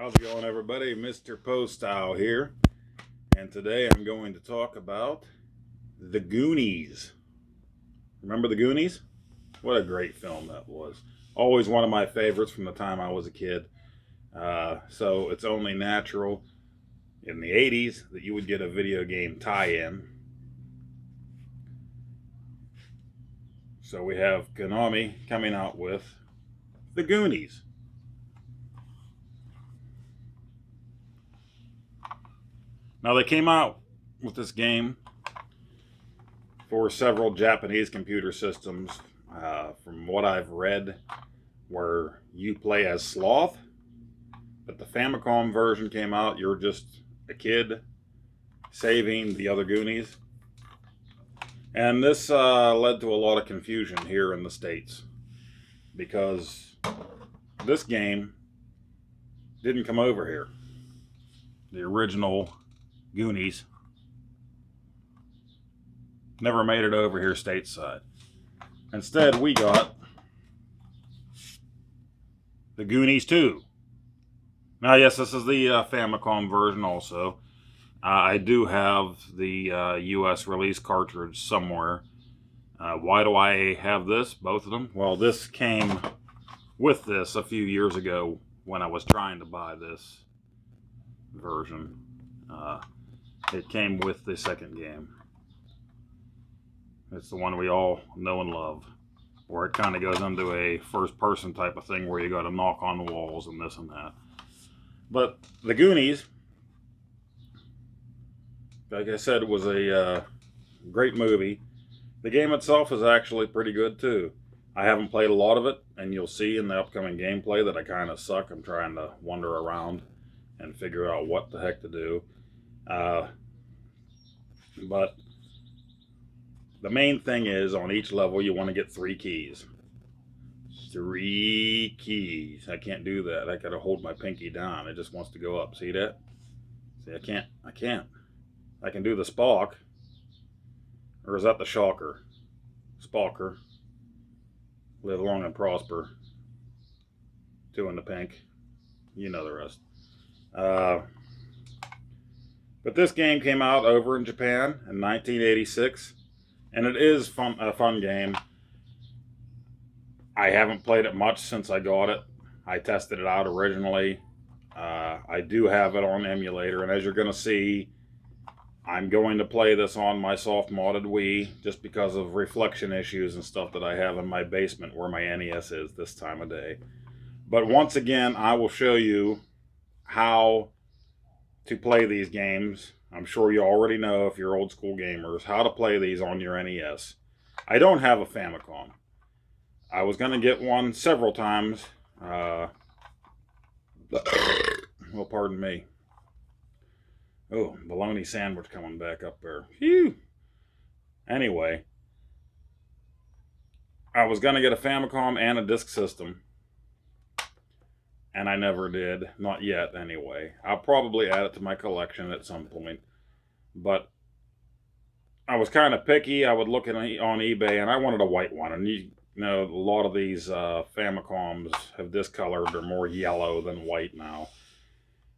How's it going, everybody? Mr. Poestyle here, and today I'm going to talk about the Goonies. Remember the Goonies? What a great film that was. Always one of my favorites from the time I was a kid. So it's only natural in the 80s that you would get a video game tie-in. So we have Konami coming out with the Goonies. Now, they came out with this game for several Japanese computer systems, from what I've read, where you play as Sloth, but the Famicom version came out, you're just a kid saving the other Goonies. And this led to a lot of confusion here in the States, because this game didn't come over here. The original Goonies never made it over here stateside. Instead, we got the Goonies 2. Now, yes, this is the Famicom version also. I do have the US release cartridge somewhere. Why do I have this, both of them? Well, this came with this a few years ago when I was trying to buy this version. It came with the second game. It's the one we all know and love, where it kind of goes into a first-person type of thing where you got to knock on the walls and this and that. But the Goonies, like I said, was a great movie. The game itself is actually pretty good too. I haven't played a lot of it, and you'll see in the upcoming gameplay that I kind of suck. I'm trying to wander around and figure out what the heck to do. But the main thing is, on each level you want to get 3 keys. 3 keys. I can't do that. I gotta hold my pinky down. It just wants to go up. See that? See, I can't. I can do the Spock. Or is that the Shocker? Spalker. Live long and prosper. 2 in the pink. You know the rest. But this game came out over in Japan in 1986, and it is a fun game. I haven't played it much since I got it. I tested it out originally. I do have it on emulator, and as you're going to see, I'm going to play this on my soft-modded Wii just because of reflection issues and stuff that I have in my basement where my NES is this time of day. But once again, I will show you how to play these games. I'm sure you already know, if you're old school gamers, how to play these on your NES. I don't have a Famicom. I was going to get one several times. Well, pardon me. Oh, bologna sandwich coming back up there. Phew. Anyway, I was going to get a Famicom and a disk system, and I never did. Not yet, anyway. I'll probably add it to my collection at some point. But I was kind of picky. I would look on eBay, and I wanted a white one. And you know, a lot of these Famicoms have discolored. They're more yellow than white now.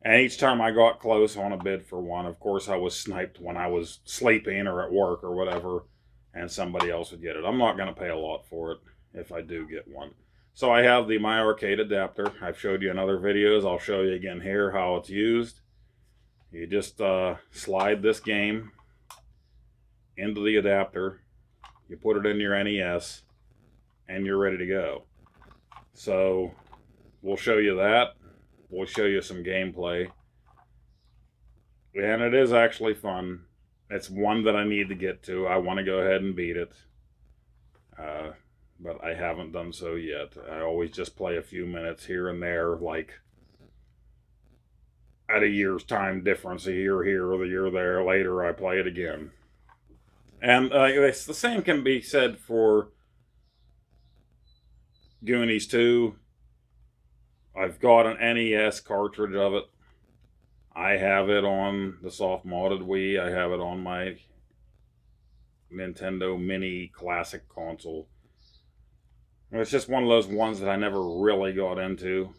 And each time I got close on a bid for one, of course, I was sniped when I was sleeping or at work or whatever, and somebody else would get it. I'm not going to pay a lot for it if I do get one. So I have the My Arcade adapter. I've showed you in other videos. I'll show you again here how it's used. You just slide this game into the adapter. You put it in your NES, and you're ready to go. So we'll show you that. We'll show you some gameplay. And it is actually fun. It's one that I need to get to. I want to go ahead and beat it. But I haven't done so yet. I always just play a few minutes here and there, like at a year's time difference, a year here or the year there. Later, I play it again. And it's the same can be said for Goonies 2. I've got an NES cartridge of it. I have it on the soft-modded Wii. I have it on my Nintendo Mini Classic console. It's just one of those ones that I never really got into.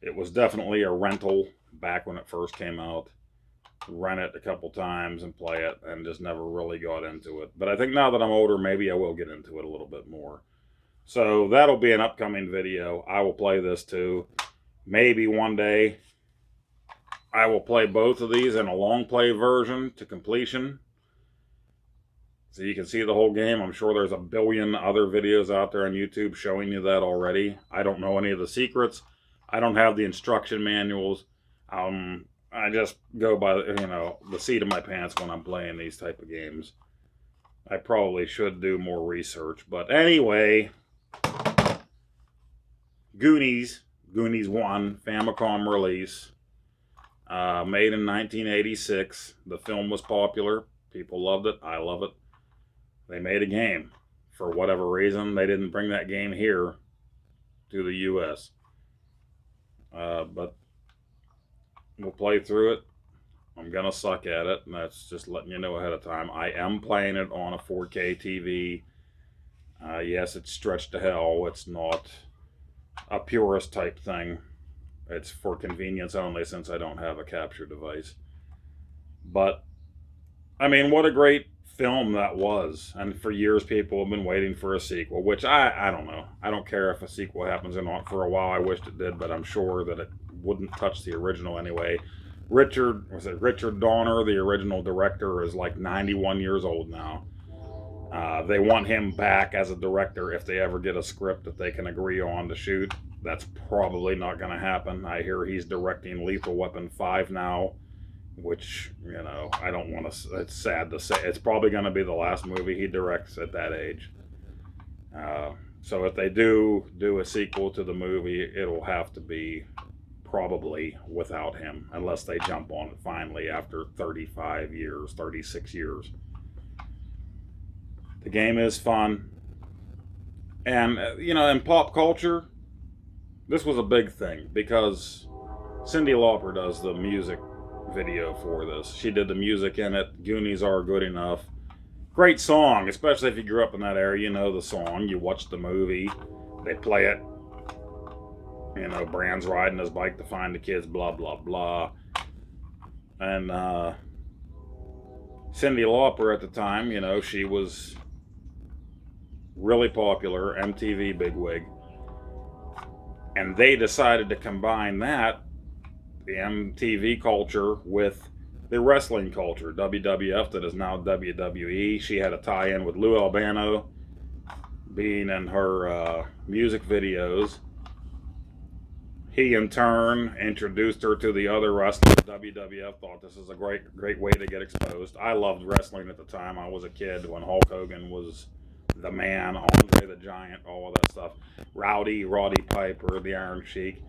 It was definitely a rental back when it first came out. Rent it a couple times and play it, and just never really got into it. But I think now that I'm older, maybe I will get into it a little bit more. So that'll be an upcoming video. I will play this too. Maybe one day I will play both of these in a long play version to completion, so you can see the whole game. I'm sure there's a billion other videos out there on YouTube showing you that already. I don't know any of the secrets. I don't have the instruction manuals. I just go by, the seat of my pants when I'm playing these type of games. I probably should do more research. But anyway, Goonies 1, Famicom release, made in 1986. The film was popular. People loved it. I love it. They made a game. For whatever reason, they didn't bring that game here to the U.S. But we'll play through it. I'm going to suck at it, and that's just letting you know ahead of time. I am playing it on a 4K TV. Yes, it's stretched to hell. It's not a purist type thing. It's for convenience only, since I don't have a capture device. But, I mean, what a great film that was. And for years, people have been waiting for a sequel, which I don't know. I don't care if a sequel happens or not. For a while, I wished it did, but I'm sure that it wouldn't touch the original anyway. Richard Donner, the original director, is like 91 years old now. They want him back as a director if they ever get a script that they can agree on to shoot. That's probably not going to happen. I hear he's directing Lethal Weapon 5 now, which, I don't want to, it's sad to say. It's probably going to be the last movie he directs at that age. So if they do a sequel to the movie, it'll have to be probably without him, unless they jump on it finally after 35 years, 36 years. The game is fun. And, in pop culture, this was a big thing because Cyndi Lauper does the music video for this. She did the music in it. Goonies Are Good Enough. Great song, especially if you grew up in that area. You know the song. You watch the movie. They play it. Brand's riding his bike to find the kids, blah, blah, blah. And Cyndi Lauper at the time, she was really popular, MTV bigwig. And they decided to combine that, the MTV culture, with the wrestling culture, WWF, that is now WWE. She had a tie-in with Lou Albano being in her music videos. He, in turn, introduced her to the other wrestlers. WWF thought this is a great way to get exposed. I loved wrestling at the time. I was a kid when Hulk Hogan was the man, Andre the Giant, all of that stuff. Roddy Piper, the Iron Sheik.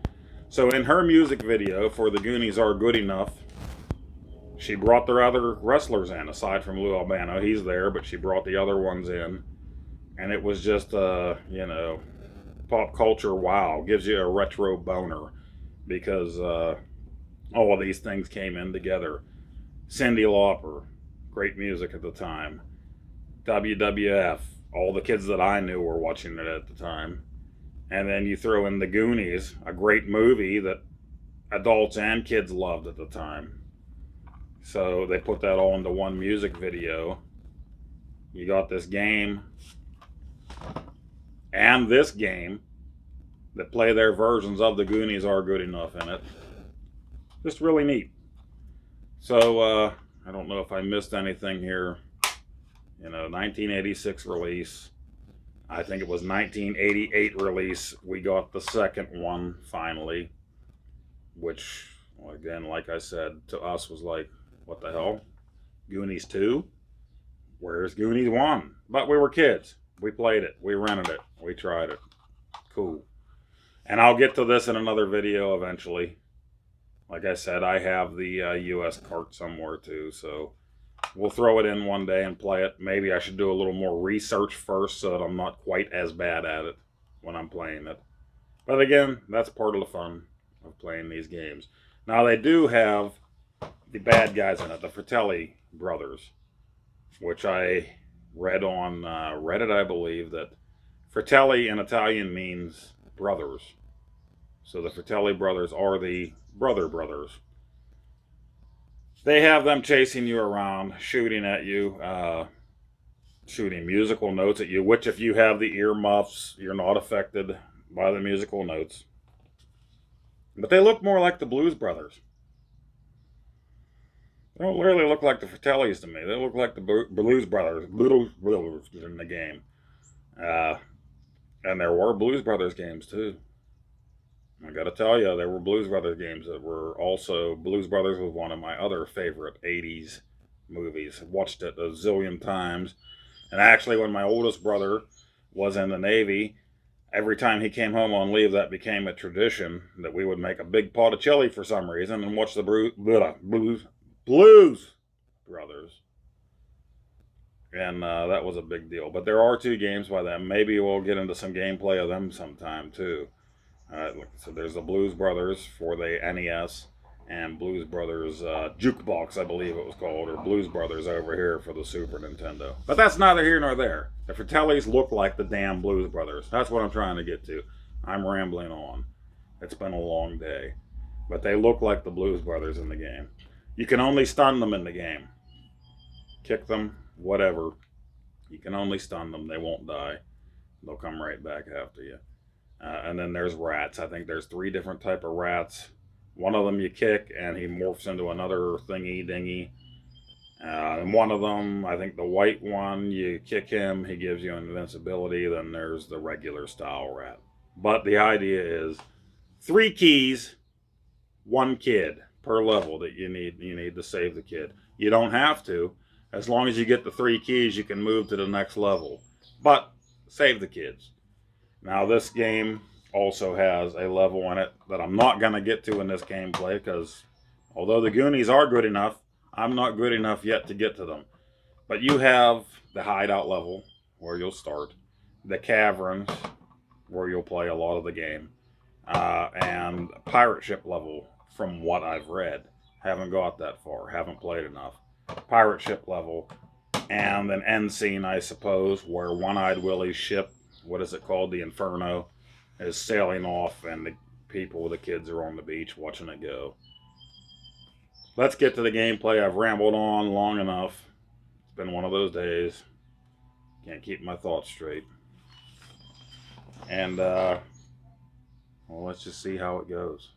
So in her music video for The Goonies Are Good Enough, she brought their other wrestlers in, aside from Lou Albano. He's there, but she brought the other ones in. And it was just, pop culture wow. Gives you a retro boner, because all of these things came in together. Cyndi Lauper, great music at the time. WWF, all the kids that I knew were watching it at the time. And then you throw in The Goonies, a great movie that adults and kids loved at the time. So they put that all into one music video. You got this game and this game that play their versions of The Goonies Are Good Enough in it. Just really neat. So, I don't know if I missed anything here. 1986 release. I think it was 1988 release. We got the second one, finally. Which, again, like I said, to us was like, what the hell? Goonies 2? Where's Goonies 1? But we were kids. We played it. We rented it. We tried it. Cool. And I'll get to this in another video eventually. Like I said, I have the US cart somewhere too, so we'll throw it in one day and play it. Maybe I should do a little more research first so that I'm not quite as bad at it when I'm playing it. But again, that's part of the fun of playing these games. Now they do have the bad guys in it, the Fratelli brothers, which I read on Reddit, I believe, that Fratelli in Italian means brothers. So the Fratelli brothers are the brothers. They have them chasing you around, shooting at you, shooting musical notes at you, which if you have the earmuffs, you're not affected by the musical notes. But they look more like the Blues Brothers. They don't really look like the Fratellis to me. They look like the Blues Brothers in the game. And there were Blues Brothers games too. I gotta tell you, there were Blues Brothers games that were also... Blues Brothers was one of my other favorite 80s movies. Watched it a zillion times. And actually, when my oldest brother was in the Navy, every time he came home on leave, that became a tradition that we would make a big pot of chili for some reason and watch the Blues Brothers. And that was a big deal. But there are 2 games by them. Maybe we'll get into some gameplay of them sometime too. So there's the Blues Brothers for the NES and Blues Brothers Jukebox, I believe it was called, or Blues Brothers over here for the Super Nintendo. But that's neither here nor there. The Fratellis look like the damn Blues Brothers. That's what I'm trying to get to. I'm rambling on. It's been a long day. But they look like the Blues Brothers in the game. You can only stun them in the game. Kick them, whatever. You can only stun them. They won't die. They'll come right back after you. And then there's rats. I think there's 3 different type of rats. One of them you kick and he morphs into another thingy dingy. And one of them, I think the white one, you kick him, he gives you invincibility. Then there's the regular style rat. But the idea is 3 keys, 1 kid per level that you need to save the kid. You don't have to. As long as you get the 3 keys, you can move to the next level. But save the kids. Now this game also has a level in it that I'm not going to get to in this gameplay because although the Goonies are good enough, I'm not good enough yet to get to them. But you have the hideout level where you'll start, the caverns where you'll play a lot of the game, and pirate ship level from what I've read. Haven't got that far, haven't played enough. Pirate ship level, and an end scene, I suppose, where One-Eyed Willie's ship, what is it called, the Inferno, is sailing off and the people, the kids, are on the beach watching it go. Let's get to the gameplay. I've rambled on long enough. It's been one of those days. Can't keep my thoughts straight. And, well, let's just see how it goes.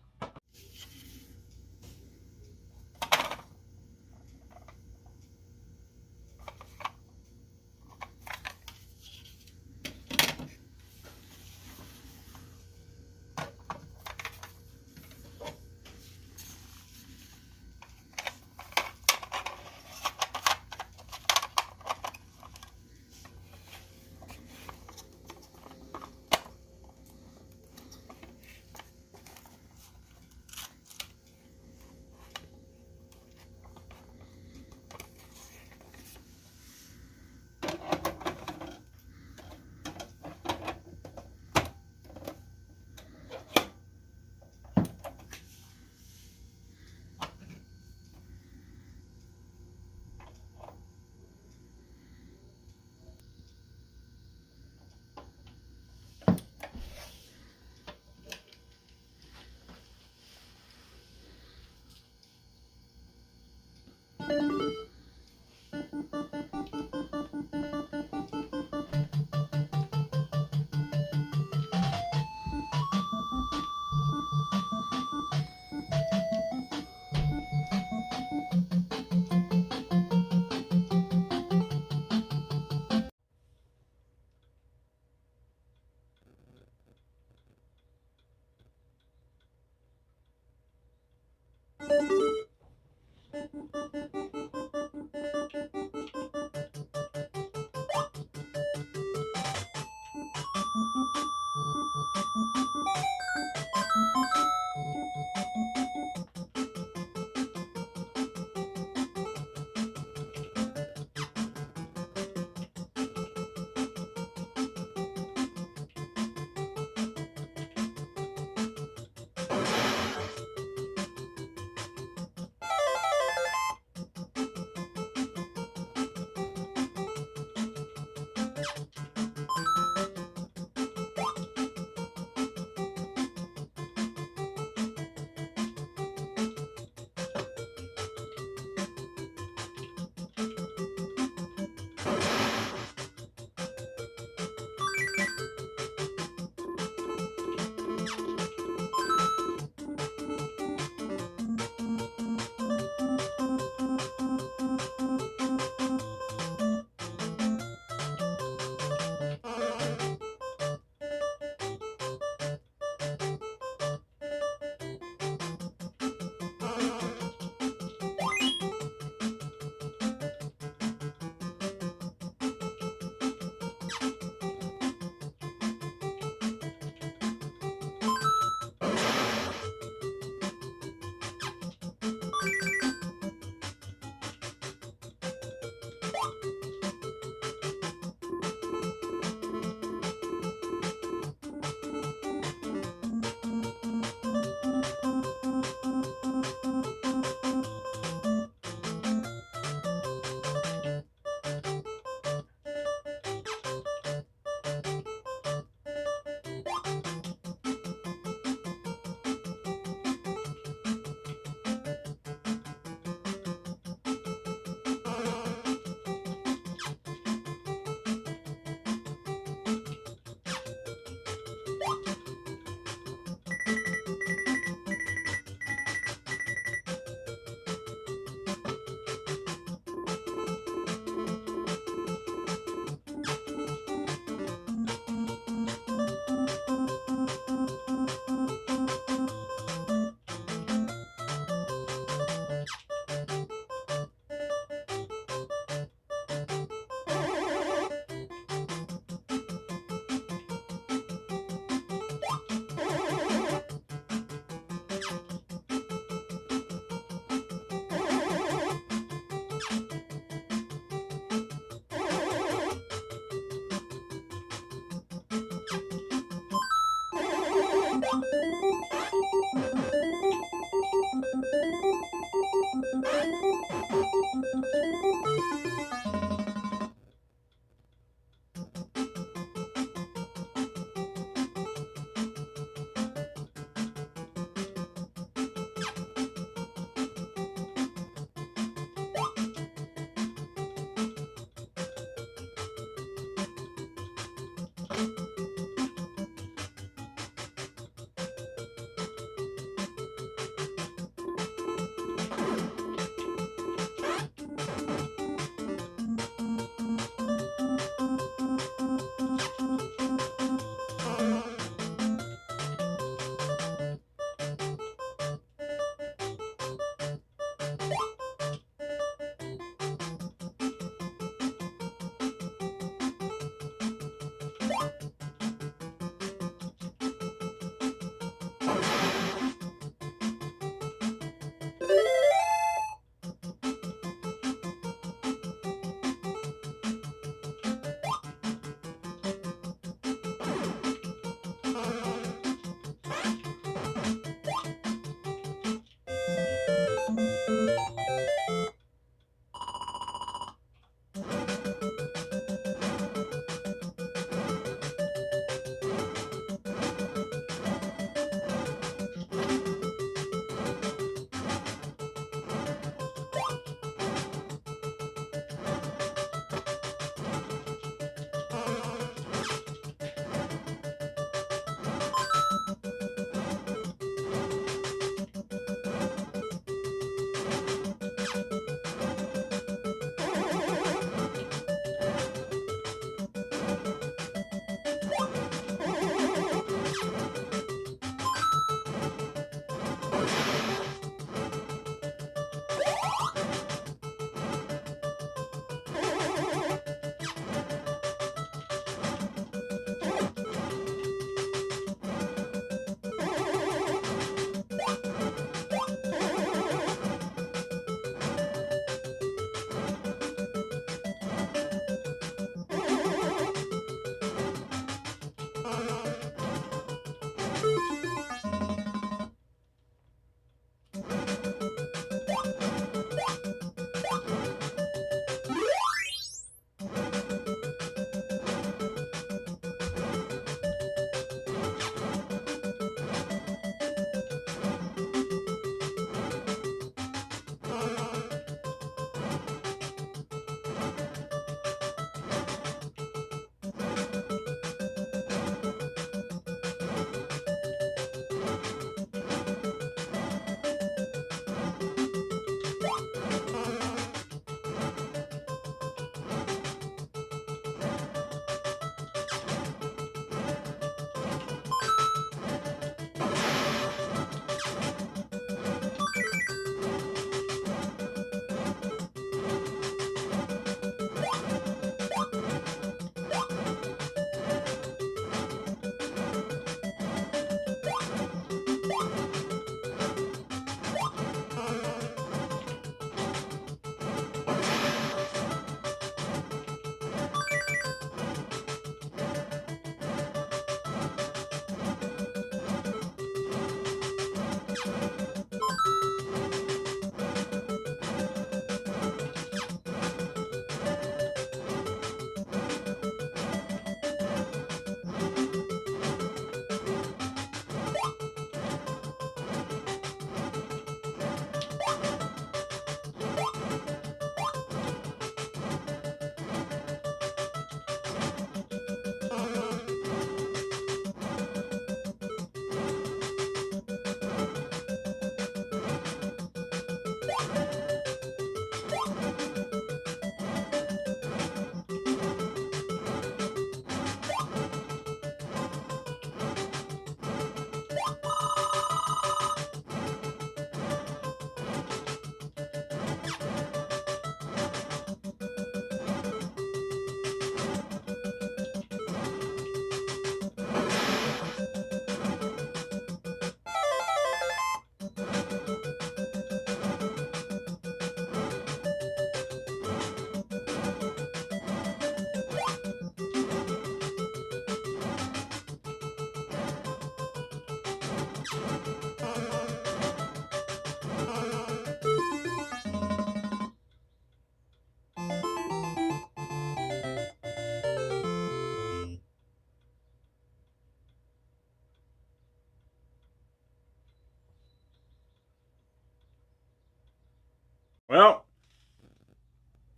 Well,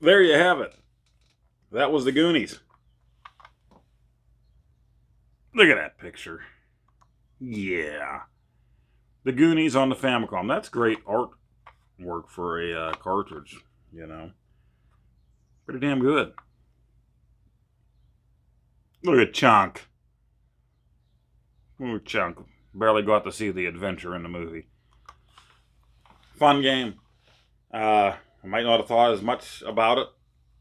there you have it. That was the Goonies. Look at that picture. Yeah. The Goonies on the Famicom. That's great artwork for a cartridge, you know. Pretty damn good. Look at Chunk. Ooh, Chunk. Barely got to see the adventure in the movie. Fun game. I might not have thought as much about it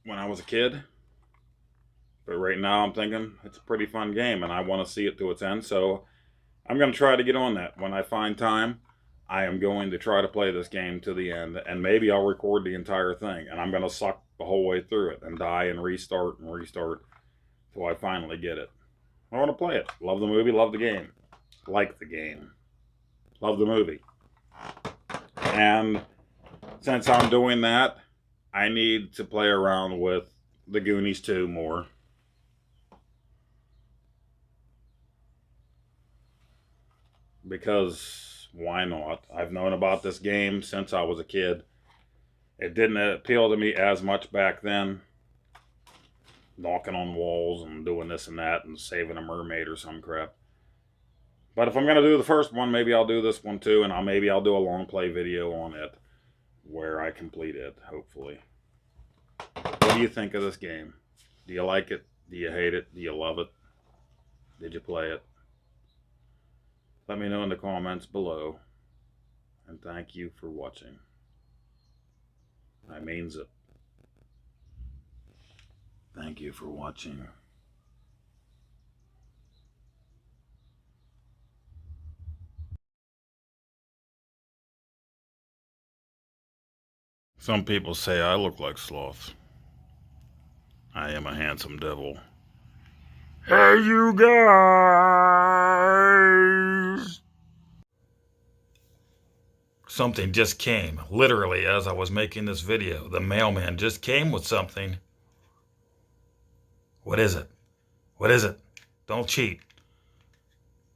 when I was a kid. But right now I'm thinking it's a pretty fun game and I want to see it to its end. So I'm going to try to get on that. When I find time, I am going to try to play this game to the end. And maybe I'll record the entire thing. And I'm going to suck the whole way through it and die and restart till I finally get it. I want to play it. Love the movie, love the game. Like the game. Love the movie. And since I'm doing that, I need to play around with the Goonies 2 more. Because why not? I've known about this game since I was a kid. It didn't appeal to me as much back then. Knocking on walls and doing this and that and saving a mermaid or some crap. But if I'm going to do the first one, maybe I'll do this one too, and maybe I'll do a long play video on it where I complete it, hopefully. What do you think of this game? Do you like it? Do you hate it? Do you love it? Did you play it? Let me know in the comments below. And thank you for watching. I means it. Thank you for watching. Some people say I look like Sloth. I am a handsome devil. Hey, you guys! Something just came, literally, as I was making this video. The mailman just came with something. What is it? What is it? Don't cheat.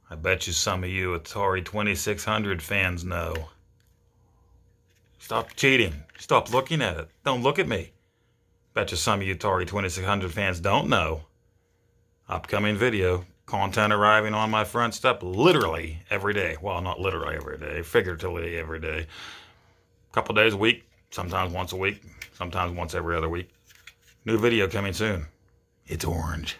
I bet you some of you Atari 2600 fans know. Stop cheating. Stop looking at it. Don't look at me. Bet you some of you Atari 2600 fans don't know. Upcoming video. Content arriving on my front step literally every day. Well, not literally every day. Figuratively every day. A couple days a week. Sometimes once a week. Sometimes once every other week. New video coming soon. It's orange.